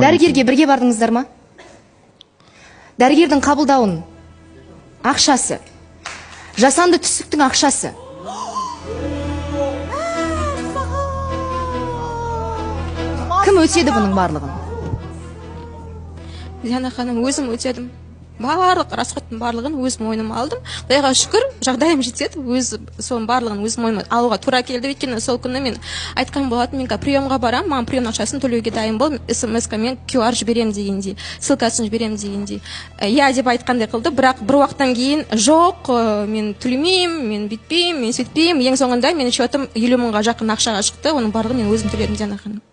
Дәрігерге бірге бардыңыздар ма? Дәрігердің қабылдауын ақшасы, жасанды түсіктің ақшасы. Кім өтеді бұның барлығын? Диана ханым, өзім өтедім. Барлық расходтың барлығын өзім мойныма алдым. Құдайға шүкір, жағдайым жетеді. Соның барлығын өзім мойныма алуға тура келді. Өйткені сол күні мен айтқан болатын, мен приемға барам, маған прием ақшасын төлеуге дайын бол, смс-ка-мен QR жіберем дегендей, ссылкасын жіберем дегендей. Я деп айтқандай қылды, бірақ бір уақыттан кейін жоқ, мен төлемеймін, мен бүйтпеймін, мен сөйтпеймін. Ең соңында менің счетым 50 мыңға жақын ақшаға шықты. Оның барлығын мен өзім төледім, Диана ханым.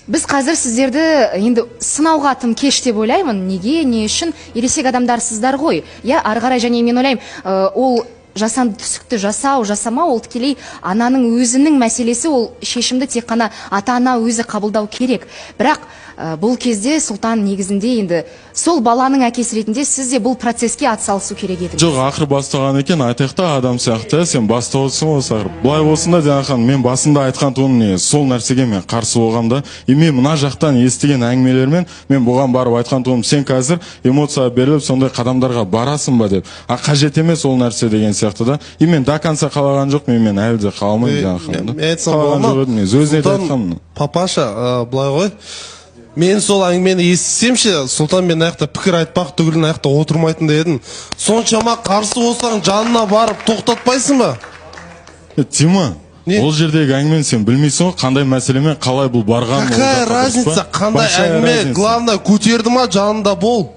Біз қазір сіздерді енді сынауға тым кеш деп ойлаймын. Неге, не үшін? Ересек адамдарсыздар ғой. Я ары қарай және мен ойлаймын, ол жасанды түсікті жасау, жасамау, ол тікелей ананың өзінің мәселесі, ол шешімді тек қана ата-ана өзі қабылдау керек. Бірақ бұл кезде Сұлтан негізінде енді сол баланың әкесі ретінде сізде бұл процеске атсалысу керек еді. Жоқ, ақыр бастаған екен, айтақта адам сияқты, сен бастауысың осы ақыр. Бұлай болсында, Диана ханым, мен басында айтқан туын сол нәрсеге мен қарсы болғамда, мен мына жақтан естіген әңгімелермен мен бұған барып айтқан туым, сен қазір эмоция беріліп, сондай қадамдарға барасың ба деп. Қажет емес ол нәрсе деген сияқты да. Мен до конца қалаған жоқ, мен әлі де қаламаймын, Диана ханым. Папаша, былай ғой. Мен сол әңгімені естісемші, Сұлтан мен аяқта пікір айтпақ түгілін аяқта отырмайтын да едім. Соншама қарсы болсаң жанына барып тоқтатпайсың ба? Тима, ол жердегі әңгімені сен білмейсің ғой, қандай мәселемен қалай бұл барған. Какая разница, қандай әңгіме, главное көтерді ма жанында бол.